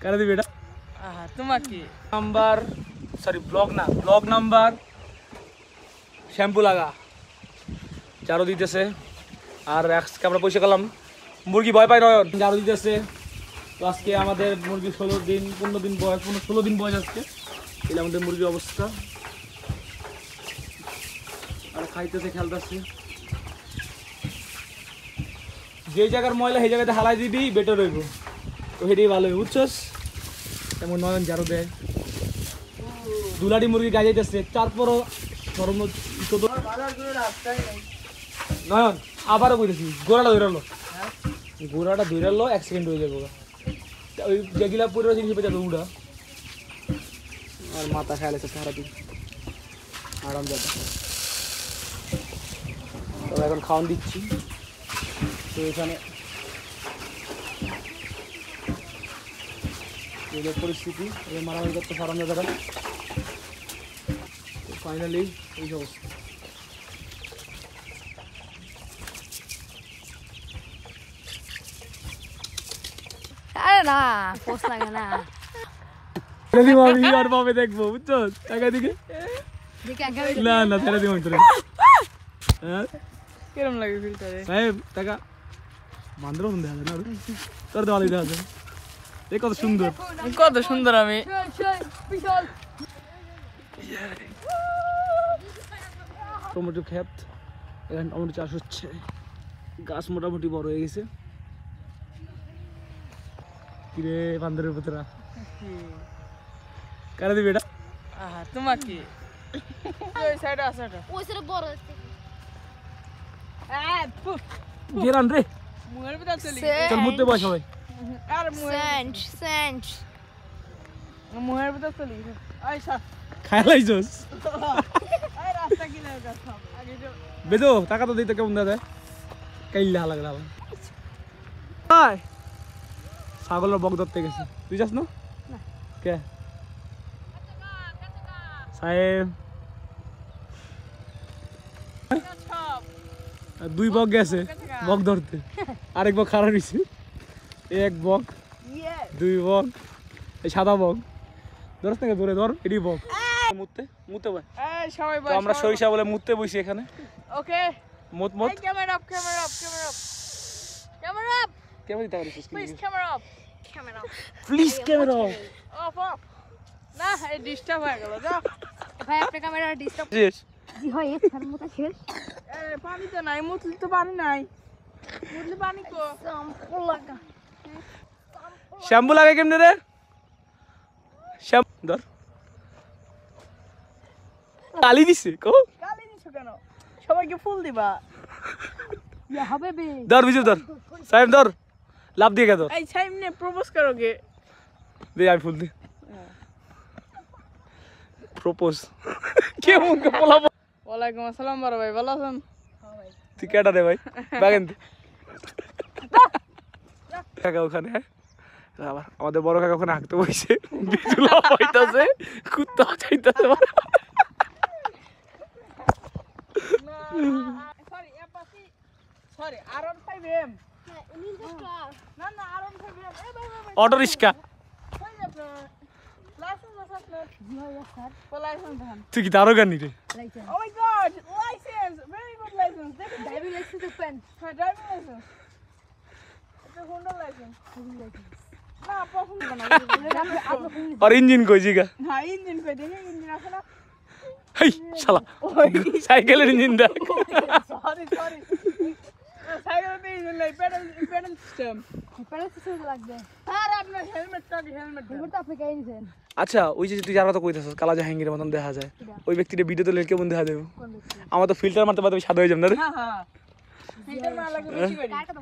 কারা দিবি এটা? তোমাকে number sorry blog number shampoo লাগা ঝাড়ু দিতেছে। আর আজকে আমরা পয়সা করলাম মুরগি ভয় পাই নয়ন ঝাড়ু দিতেছে। তো আজকে আমাদের মুরগি 15 দিন বয়স 16 দিন বয়স আজকে। এলে আমাদের মুরগির অবস্থা আর খাইতেছে খেলতেছে। যে জায়গার ময়লা সেই জায়গাতে হালাই দিবি বেটার হইব, তো সেটাই ভালো হইব বুঝছস। তেমন নয়ন ঝাড়ু দেয় দুলাটি মুরগি গায়ে যাইতেছে। তারপরও সর্ব নয়ন আবারও কইতেছি গোড়াটা ধরালো গোড়াটা ধরালো 1 সেকেন্ড হয়ে যাবে ওই যেগুলা পুরো জিনিস পেয়ে যাবে উড়া। আর মাথা খেয়ালেছে সারাদিন আরাম যাবে। তো এখন খাওয়ান দিচ্ছি। তো এখানে এদের পরিস্থিতি মারামারি করতে পারাম না তারা। ফাইনালি এই অবস্থা। আরে না পোস্ট লাগে না আমি আর পাবে দেখবো বুঝছো টাকা দিকে না না ছেড়ে দিব তোরে। হ্যাঁ কিরম লাগে ফিল্টারে সাহেব টাকা মান্দ্র বন্ধ আছে না তোর দেওয়ালি দেওয়া আছে। এই কত সুন্দর কত সুন্দর আমি টমেটো ক্ষেত এখানে টমেটো চাষ হচ্ছে। গাছ মোটামুটি বড় হয়ে গেছে। কিরে বান্দরের পুতরা কারা দিবি এটা? তোমাকে ওই সাইডে আছে ওই সাইডে বড় আছে গেরান রে মুহের ভিতর চলি চল মুতে বয় সবাই। আর সেন্ট মুহের ভিতর চলি আই সা খাইলাইছস এই রাস্তা কিনারে যাচ্ছ আগে তো বেদো টাকা তো দিতে কেমন দাদা কাইলা লাগলা হাই ছাগলের বক ধরতে গেছে তুই যাস না কে সাহেব? দুই বক গেছে বক ধরতে আরেক বক খারাপ হয়েছে। এক বক দুই বক এই সাদা বক ধরস না ধরে ধর এটি বক মুততে মুতে ভাই। এই সবাই তো আমরা সরিষা বলে মুততে বসি এখানে। ওকে মুত মুত camera up camera up camera up camera up কেমন দিতে পারিস please camera up please camera off off না এই ডিস্টার্ব হয়ে গেল যা ভাই আপনার ক্যামেরা ডিস্টার্ব শেষ জি হয় এর মতো শেষ এই পানি তো নাই মুতলি তো পানি নাই মুতলি পানি কো শ্যাম্পু লাগা শ্যাম্পু লাগে কেমনে রে? শ্যাম্পু ধর কালি দিছে কো কালি দিছো কেন সবাইকে ফুল দিবা ইয়া হবে বে ধর বিজু ধর সাহেব ধর লাভ দিয়ে গে ধর এই সামনে প্রপোজ করোগে দে আমি ফুল দি প্রপোজ কেমন পোলা ওয়ালাইকুম আসসালাম বড় ভাই ভালো আছেন? তুই কেটা রে ভাই বাগেন কাকা ওখানে আবার আমাদের বড় কাকা ওখানে হাঁকতে বসে বিজুলা হইতাছে কুত্তা চাইতাছে সরি এপাসি সরি আরন 5M না না আরন 5M এই ভাই ভাই অটো রিক্সা কই আপনার লাইসেন্স আছে আপনার জি হয় স্যার লাইসেন্স দেন তুই কি তারও গানি রে licence oh my god licence very good licence দেখুন ড্রাইভিং লাইসেন্স পেন হ্যাঁ ড্রাইভিং লাইসেন্স এটা হোন্ডা লাইসেন্স না পছন্দ না আর ইঞ্জিন কই জিগা না ইঞ্জিন কই দেখে ইঞ্জিন আছে না হেই শালা সাইকেলের ইঞ্জিন দেখ সরি সরি সাইকেল ইঞ্জিন নাই পেডাল সিস্টেম পেন সিস্টেম লাগবে আর আপনার হেলমেটটা হেলমেট এবার তো আপনি কাই নিছেন আচ্ছা ওই যে তুই যারা তো কইতাছস কালা জাহাঙ্গীরের মতন দেখা যায় ওই ব্যক্তিটা ভিডিওতে লেল কেমন দেখা যাবে? কোন ব্যক্তি আমার তো ফিল্টার মারতে পারতে সাদা হয়ে যাবে না রে। হ্যাঁ হ্যাঁ ফিল্টার মারা লাগে বেশি করে কাটা